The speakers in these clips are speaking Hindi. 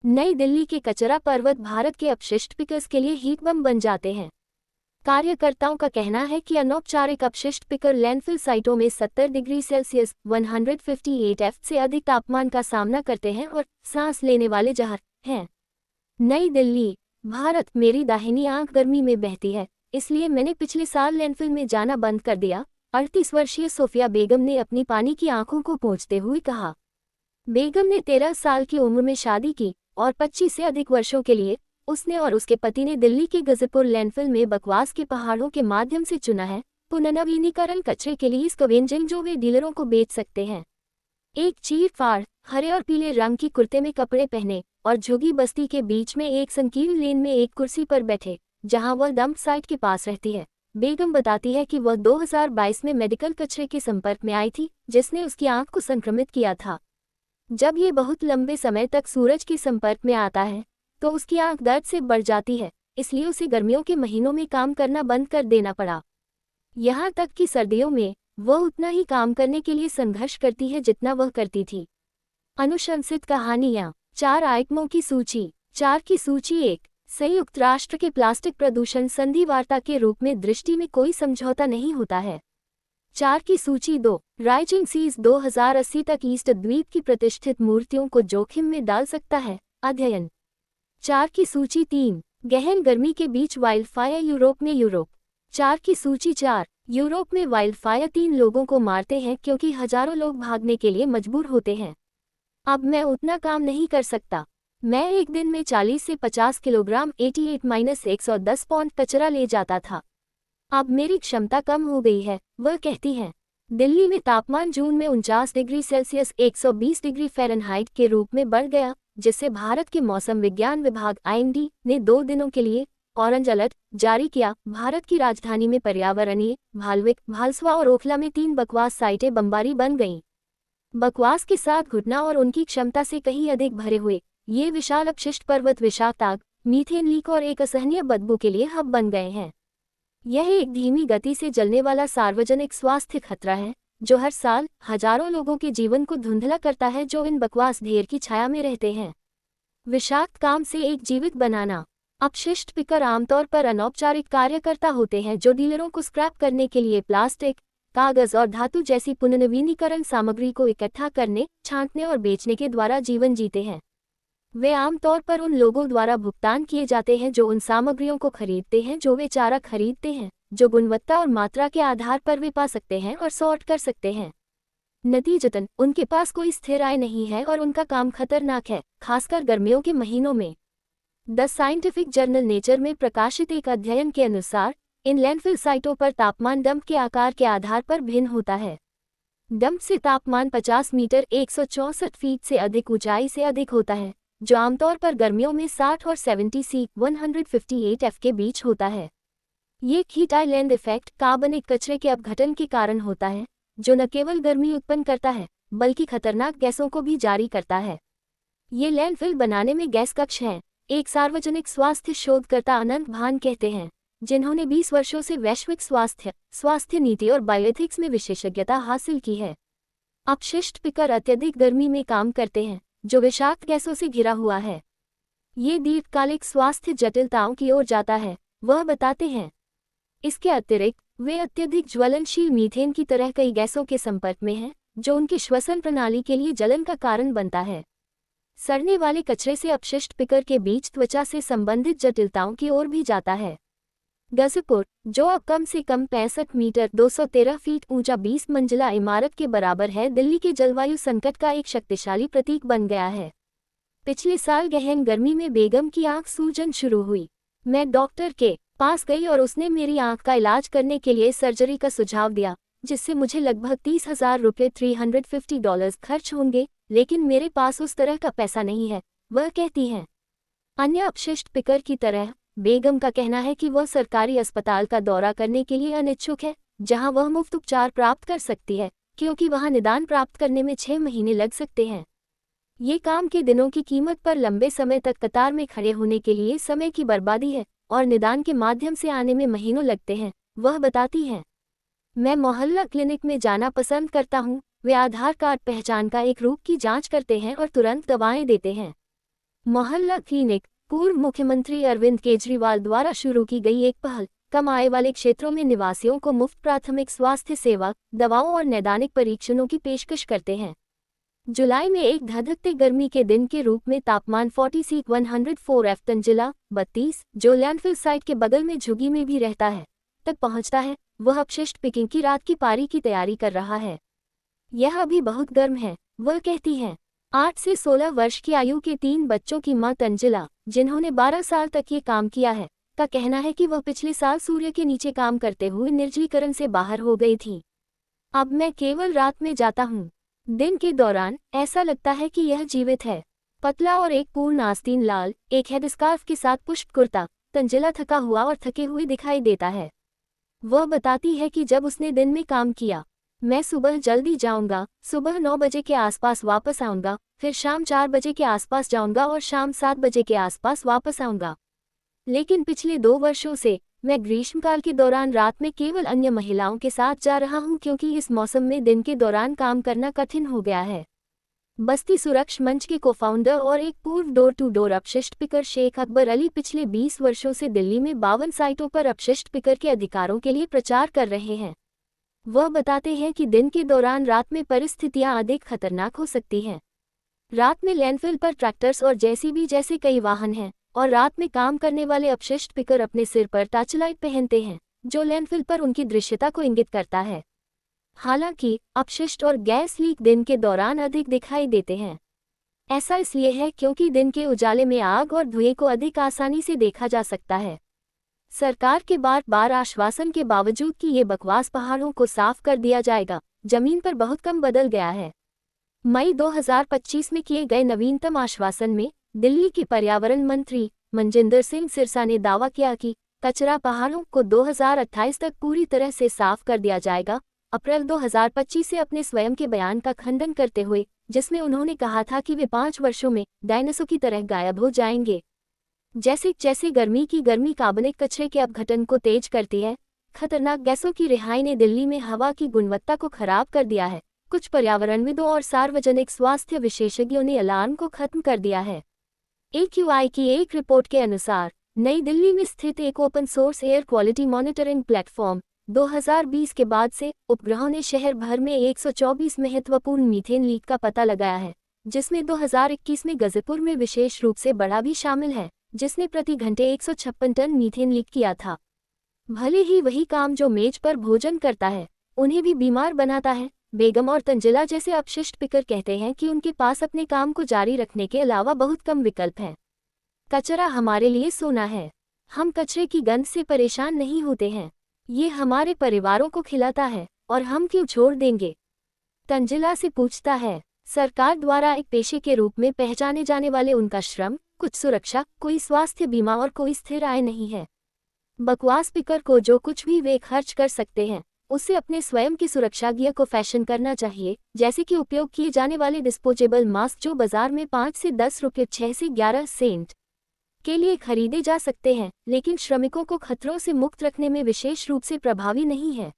नई दिल्ली के कचरा पर्वत भारत के अपशिष्ट पिकर्स के लिए हीट बम बन जाते हैं। कार्यकर्ताओं का कहना है कि अनौपचारिक अपशिष्ट पिकर लैंडफिल साइटों में 70 डिग्री सेल्सियस 158 F से अधिक तापमान का सामना करते हैं और सांस लेने वाले जहर हैं। नई दिल्ली, भारत। मेरी दाहिनी आंख गर्मी में बहती है, इसलिए मैंने पिछले साल लैंडफिल में जाना बंद कर दिया। 38 वर्षीय सोफिया बेगम ने अपनी पानी की आंखों को पोंछते हुए कहा। बेगम ने 13 साल की उम्र में शादी की और 25 से अधिक वर्षों के लिए उसने और उसके पति ने दिल्ली के गजीपुर लैंडफिल में बकवास के पहाड़ों के माध्यम से चुना है पुनर्नवीनीकरण कचरे के लिए स्कवेंजिंग जो वे डीलरों को बेच सकते हैं। एक चीर फाड़ हरे और पीले रंग की कुर्ते में कपड़े पहने और झुगी बस्ती के बीच में एक संकीर्ण लेन में एक कुर्सी पर बैठे जहां वह डंप साइट के पास रहती है। बेगम बताती है कि वह 2022 में मेडिकल कचरे के संपर्क में आई थी जिसने उसकी आंख को संक्रमित किया था। जब ये बहुत लंबे समय तक सूरज के संपर्क में आता है तो उसकी आंख दर्द से बढ़ जाती है, इसलिए उसे गर्मियों के महीनों में काम करना बंद कर देना पड़ा। यहाँ तक कि सर्दियों में वह उतना ही काम करने के लिए संघर्ष करती है जितना वह करती थी। अनुशंसित कहानियाँ। 4 आइटमों की सूची। 4 की सूची। 1, संयुक्त राष्ट्र के प्लास्टिक प्रदूषण संधि वार्ता के रूप में दृष्टि में कोई समझौता नहीं होता है। 4 की सूची। 2, राइजिंग सीज 2080 तक ईस्ट द्वीप की प्रतिष्ठित मूर्तियों को जोखिम में डाल सकता है, अध्ययन। 4 की सूची। 3, गहन गर्मी के बीच वाइल्ड फायर यूरोप में। यूरोप। 4 की सूची। 4, यूरोप में वाइल्ड फायर 3 लोगों को मारते हैं क्योंकि हजारों लोग भागने के लिए मजबूर होते हैं। अब मैं उतना काम नहीं कर सकता। मैं एक दिन में 40 से 50 किलोग्राम 88-110 पौंड कचरा ले जाता था। अब मेरी क्षमता कम हो गई है, वह कहती हैं। दिल्ली में तापमान जून में 49 डिग्री सेल्सियस 120 डिग्री फ़ारेनहाइट के रूप में बढ़ गया, जिससे भारत के मौसम विज्ञान विभाग IMD ने 2 दिनों के लिए ऑरेंज अलर्ट जारी किया। भारत की राजधानी में पर्यावरणीय भालविक, भालसवा और ओखला में 3 बकवास साइटें बमबारी बन गईं। बकवास के साथ घुटना और उनकी क्षमता से कहीं अधिक भरे हुए ये विशाल अपशिष्ट पर्वत विषाक्त आग, मीथेन लीक और एक असहनीय बदबू के लिए हब बन गए हैं। यह एक धीमी गति से जलने वाला सार्वजनिक स्वास्थ्य खतरा है जो हर साल हजारों लोगों के जीवन को धुंधला करता है जो इन बकवास ढेर की छाया में रहते हैं। विषाक्त काम से एक जीवित बनाना। अपशिष्ट पिकर आमतौर पर अनौपचारिक कार्यकर्ता होते हैं जो डीलरों को स्क्रैप करने के लिए प्लास्टिक, कागज और धातु जैसी पुनर्नवीनीकरण सामग्री को इकट्ठा करने, छांटने और बेचने के द्वारा जीवन जीते हैं। वे आमतौर पर उन लोगों द्वारा भुगतान किए जाते हैं जो उन सामग्रियों को खरीदते हैं जो वे चारा खरीदते हैं, जो गुणवत्ता और मात्रा के आधार पर वे पा सकते हैं और सॉर्ट कर सकते हैं। नतीजतन उनके पास कोई स्थिर आय नहीं है और उनका काम खतरनाक है, खासकर गर्मियों के महीनों में। द साइंटिफिक जर्नल नेचर में प्रकाशित एक अध्ययन के अनुसार इन लैंडफिल साइटों पर तापमान डंप के आकार के आधार पर भिन्न होता है। डंप से तापमान 50 मीटर 164 फीट से अधिक ऊंचाई से अधिक होता है, जो आमतौर पर गर्मियों में 60 और 70 C 158 F के बीच होता है। ये हीट आइलैंड इफेक्ट कार्बनिक कचरे के अपघटन के कारण होता है, जो न केवल गर्मी उत्पन्न करता है बल्कि खतरनाक गैसों को भी जारी करता है। ये लैंडफिल बनाने में गैस कक्ष हैं, एक सार्वजनिक स्वास्थ्य शोधकर्ता अनंत भान कहते हैं, जिन्होंने 20 वर्षों से वैश्विक स्वास्थ्य नीति और बायोएथिक्स में विशेषज्ञता हासिल की है। अपशिष्ट पिकर अत्यधिक गर्मी में काम करते हैं, जो विषाक्त गैसों से घिरा हुआ है। ये दीर्घकालिक स्वास्थ्य जटिलताओं की ओर जाता है, वह बताते हैं। इसके अतिरिक्त वे अत्यधिक ज्वलनशील मीथेन की तरह कई गैसों के संपर्क में हैं, जो उनकी श्वसन प्रणाली के लिए जलन का कारण बनता है। सड़ने वाले कचरे से अपशिष्ट पिकर के बीच त्वचा से संबंधित जटिलताओं की ओर भी जाता है। गजीपुर, जो अब कम से कम 65 मीटर 213 फीट ऊंचा 20 मंजिला इमारत के बराबर है, दिल्ली के जलवायु संकट का एक शक्तिशाली प्रतीक बन गया है। पिछले साल गहन गर्मी में बेगम की आंख सूजन शुरू हुई। मैं डॉक्टर के पास गई और उसने मेरी आंख का इलाज करने के लिए सर्जरी का सुझाव दिया, जिससे मुझे लगभग 30,000 रुपये $350 खर्च होंगे, लेकिन मेरे पास उस तरह का पैसा नहीं है, वह कहती हैं। अन्य अपशिष्ट पिकर की तरह बेगम का कहना है कि वह सरकारी अस्पताल का दौरा करने के लिए अनिच्छुक है, जहां वह मुफ्त उपचार प्राप्त कर सकती है, क्योंकि वहां निदान प्राप्त करने में 6 महीने लग सकते हैं। ये काम के दिनों की कीमत पर लंबे समय तक कतार में खड़े होने के लिए समय की बर्बादी है और निदान के माध्यम से आने में महीनों लगते हैं, वह बताती हैं। मैं मोहल्ला क्लिनिक में जाना पसंद करता हूँ। वे आधार कार्ड पहचान का एक रूप की जांच करते हैं और तुरंत दवाएं देते हैं। मोहल्ला क्लिनिक। पूर्व मुख्यमंत्री अरविंद केजरीवाल द्वारा शुरू की गई एक पहल कम आय वाले क्षेत्रों में निवासियों को मुफ्त प्राथमिक स्वास्थ्य सेवा, दवाओं और नैदानिक परीक्षणों की पेशकश करते हैं। जुलाई में एक धधकते गर्मी के दिन के रूप में तापमान 40°C तंजिला 32, जो लैंडफिल साइट के बगल में झुग्गी में भी रहता है, तक पहुंचता है। वह अपशिष्ट पिकिंग की रात की पारी की तैयारी कर रहा है। यह अभी बहुत गर्म है, वह कहती है। 8 से 16 वर्ष की आयु के 3 बच्चों की मां तंजिला, जिन्होंने 12 साल तक ये काम किया है, का कहना है कि वह पिछले साल सूर्य के नीचे काम करते हुए निर्जलीकरण से बाहर हो गई थी। अब मैं केवल रात में जाता हूँ। दिन के दौरान ऐसा लगता है कि यह जीवित है। पतला और एक पूर्ण आस्तीन लाल, एक हेडस्कार्फ के साथ पुष्प कुर्ता, तंजिला थका हुआ और थके हुए दिखाई देता है। वह बताती है कि जब उसने दिन में काम किया, मैं सुबह जल्दी जाऊंगा, सुबह 9 बजे के आसपास वापस आऊंगा, फिर शाम 4 बजे के आसपास जाऊंगा और शाम 7 बजे के आसपास वापस आऊंगा। लेकिन पिछले 2 वर्षों से मैं ग्रीष्मकाल के दौरान रात में केवल अन्य महिलाओं के साथ जा रहा हूं, क्योंकि इस मौसम में दिन के दौरान काम करना कठिन हो गया है। बस्ती सुरक्षा मंच के को-फाउंडर और एक पूर्व डोर टू डोर अपशिष्ट पिकर शेख अकबर अली पिछले 20 वर्षों से दिल्ली में 52 साइटों पर अपशिष्ट पिकर के अधिकारों के लिए प्रचार कर रहे हैं। वह बताते हैं कि दिन के दौरान रात में परिस्थितियां अधिक खतरनाक हो सकती हैं। रात में लैंडफिल पर ट्रैक्टर्स और जेसीबी जैसे कई वाहन हैं, और रात में काम करने वाले अपशिष्ट पिकर अपने सिर पर टॉर्चलाइट पहनते हैं, जो लैंडफिल पर उनकी दृश्यता को इंगित करता है। हालांकि अपशिष्ट और गैस लीक दिन के दौरान अधिक दिखाई देते हैं। ऐसा इसलिए है क्योंकि दिन के उजाले में आग और धुएं को अधिक आसानी से देखा जा सकता है। सरकार के बार-बार आश्वासन के बावजूद कि ये बकवास पहाड़ों को साफ कर दिया जाएगा, जमीन पर बहुत कम बदल गया है। मई 2025 में किए गए नवीनतम आश्वासन में दिल्ली के पर्यावरण मंत्री मनजिंदर सिंह सिरसा ने दावा किया कि कचरा पहाड़ों को 2028 तक पूरी तरह से साफ कर दिया जाएगा। अप्रैल 2025 से अपने स्वयं के बयान का खंडन करते हुए, जिसमें उन्होंने कहा था कि वे 5 वर्षों में डायनासोर की तरह गायब हो जाएंगे। जैसे जैसे गर्मी की गर्मी कार्बनिक कचरे के अपघटन को तेज करती है, खतरनाक गैसों की रिहाई ने दिल्ली में हवा की गुणवत्ता को खराब कर दिया है। कुछ पर्यावरणविदों और सार्वजनिक स्वास्थ्य विशेषज्ञों ने अलार्म को खत्म कर दिया है। AQI की एक रिपोर्ट के अनुसार नई दिल्ली में स्थित एक open source air quality monitoring platform 2020 के बाद से उपग्रहों ने शहर भर में 124 महत्वपूर्ण मीथेन लीक का पता लगाया है, जिसमें 2021 में गाजीपुर में विशेष रूप से बड़ा भी शामिल है, जिसने प्रति घंटे 156 टन मीथेन लीक किया था। भले ही वही काम जो मेज पर भोजन करता है, उन्हें भी बीमार बनाता है। बेगम और तंजिला जैसे अपशिष्ट पिकर कहते हैं कि उनके पास अपने काम को जारी रखने के अलावा बहुत कम विकल्प हैं। कचरा हमारे लिए सोना है। हम कचरे की गंध से परेशान नहीं होते हैं। ये हमारे परिवारों को खिलाता है, और हम क्यों छोड़ देंगे? तंजिला से पूछता है। सरकार द्वारा एक पेशे के रूप में पहचाने जाने वाले उनका श्रम, कुछ सुरक्षा, कोई स्वास्थ्य बीमा और कोई स्थिर आय नहीं है। बकवास पिकर को जो कुछ भी वे खर्च कर सकते हैं, उससे अपने स्वयं की सुरक्षा गियर को फैशन करना चाहिए, जैसे कि उपयोग किए जाने वाले डिस्पोजेबल मास्क जो बाजार में 5 से 10 रुपये 6 से 11 सेंट के लिए खरीदे जा सकते हैं, लेकिन श्रमिकों को खतरों से मुक्त रखने में विशेष रूप से प्रभावी नहीं है।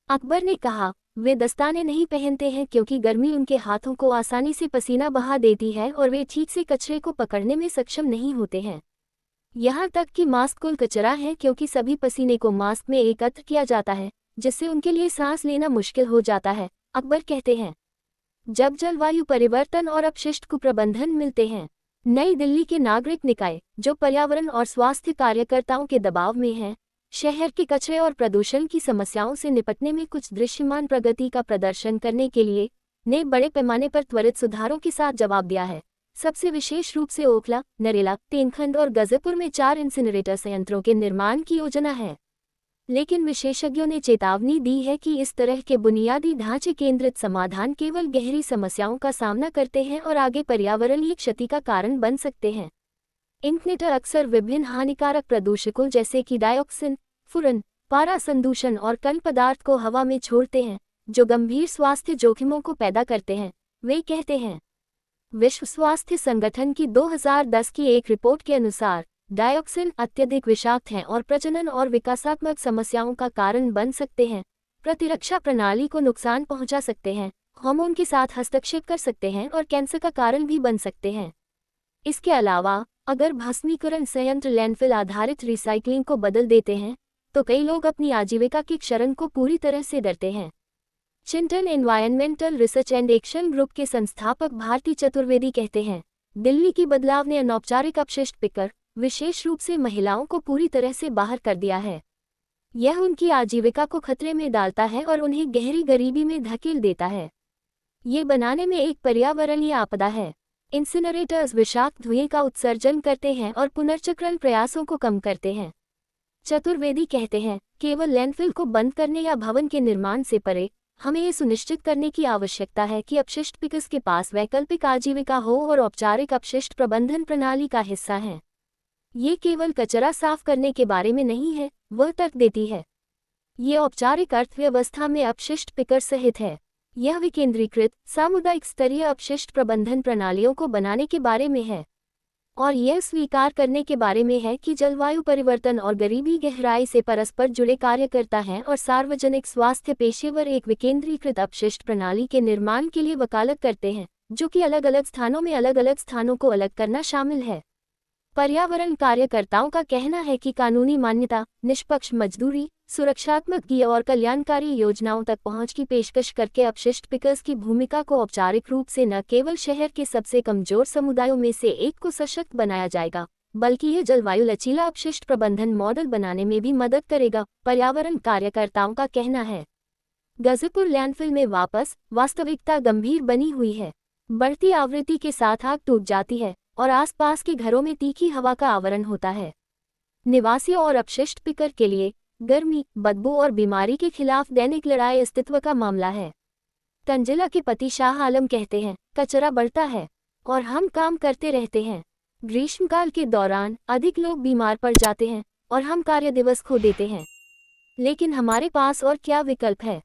अकबर ने कहा, वे दस्ताने नहीं पहनते हैं क्योंकि गर्मी उनके हाथों को आसानी से पसीना बहा देती है और वे ठीक से कचरे को पकड़ने में सक्षम नहीं होते हैं। यहाँ तक कि मास्क कुल कचरा है क्योंकि सभी पसीने को मास्क में एकत्र किया जाता है, जिससे उनके लिए सांस लेना मुश्किल हो जाता है। अकबर कहते हैं, जब जलवायु परिवर्तन और अपशिष्ट कुप्रबंधन मिलते हैं, नई दिल्ली के नागरिक निकाय, जो पर्यावरण और स्वास्थ्य कार्यकर्ताओं के दबाव में हैं, शहर के कचरे और प्रदूषण की समस्याओं से निपटने में कुछ दृश्यमान प्रगति का प्रदर्शन करने के लिए ने बड़े पैमाने पर त्वरित सुधारों के साथ जवाब दिया है। सबसे विशेष रूप से ओखला, नरेला, तेनखंड और गाजीपुर में 4 इंसिनरेटर संयंत्रों के निर्माण की योजना है। लेकिन विशेषज्ञों ने चेतावनी दी है कि इस तरह के बुनियादी ढांचे केंद्रित समाधान केवल गहरी समस्याओं का सामना करते हैं और आगे पर्यावरणीय क्षति का कारण बन सकते हैं। इंसिनरेटर अक्सर विभिन्न हानिकारक प्रदूषकों जैसे कि डाइऑक्सिन, फुरन, पारा संदूषण और कण पदार्थ को हवा में छोड़ते हैं, जो गंभीर स्वास्थ्य जोखिमों को पैदा करते हैं, वे कहते हैं। विश्व स्वास्थ्य संगठन की 2010 की एक रिपोर्ट के अनुसार डाइऑक्सिन अत्यधिक विषाक्त हैं और प्रजनन और विकासात्मक समस्याओं का कारण बन सकते हैं, प्रतिरक्षा प्रणाली को नुकसान पहुंचा सकते हैं, हार्मोन के साथ हस्तक्षेप कर सकते हैं और कैंसर का कारण भी बन सकते हैं। इसके अलावा अगर भस्मीकरण संयंत्र लैंडफिल आधारित रिसाइकलिंग को बदल देते हैं तो कई लोग अपनी आजीविका की क्षरण को पूरी तरह से डरते हैं। Chintan environmental research and action group के संस्थापक भारती चतुर्वेदी कहते हैं, दिल्ली की बदलाव ने अनौपचारिक अपशिष्ट पिकर, विशेष रूप से महिलाओं को पूरी तरह से बाहर कर दिया है। यह उनकी आजीविका को खतरे में डालता है और उन्हें गहरी गरीबी में धकेल देता है। ये बनाने में एक पर्यावरणीय आपदा है। इंसिनरेटर्स विषाक्त धुएं का उत्सर्जन करते हैं और पुनर्चक्रण प्रयासों को कम करते हैं। चतुर्वेदी कहते हैं, केवल लैंडफिल को बंद करने या भवन के निर्माण से परे, हमें ये सुनिश्चित करने की आवश्यकता है कि अपशिष्ट पिकर्स के पास वैकल्पिक आजीविका हो और औपचारिक अपशिष्ट प्रबंधन प्रणाली का हिस्सा हैं। ये केवल कचरा साफ करने के बारे में नहीं है, वह तर्क देती है। ये औपचारिक अर्थव्यवस्था में अपशिष्ट पिकर सहित है। यह विकेंद्रीकृत सामुदायिक स्तरीय अपशिष्ट प्रबंधन प्रणालियों को बनाने के बारे में है और यह स्वीकार करने के बारे में है कि जलवायु परिवर्तन और गरीबी गहराई से परस्पर जुड़े कार्यकर्ता हैं और सार्वजनिक स्वास्थ्य पेशेवर एक विकेंद्रीकृत अपशिष्ट प्रणाली के निर्माण के लिए वकालत करते हैं, जो कि अलग अलग स्थानों में अलग अलग स्थानों को अलग करना शामिल है। पर्यावरण कार्यकर्ताओं का कहना है कि कानूनी मान्यता, निष्पक्ष मजदूरी, सुरक्षात्मक और कल्याणकारी योजनाओं तक पहुंच की पेशकश करके अपशिष्ट पिकर्स की भूमिका को औपचारिक रूप से न केवल शहर के सबसे कमजोर समुदायों में से एक को सशक्त बनाया जाएगा, बल्कि यह जलवायु लचीला अपशिष्ट प्रबंधन मॉडल बनाने में भी मदद करेगा, पर्यावरण कार्यकर्ताओं का कहना है। गाजीपुर लैंडफिल में वास्तविकता गंभीर बनी हुई है। बढ़ती आवृत्ति के साथ आग टूट जाती है और आसपास के घरों में तीखी हवा का आवरण होता है। निवासियों और अपशिष्ट पिकर के लिए गर्मी, बदबू और बीमारी के खिलाफ दैनिक लड़ाई अस्तित्व का मामला है। तंजिला के पति शाह आलम कहते हैं, कचरा बढ़ता है और हम काम करते रहते हैं। ग्रीष्मकाल के दौरान अधिक लोग बीमार पड़ जाते हैं और हम कार्य दिवस खो देते हैं। लेकिन हमारे पास और क्या विकल्प है?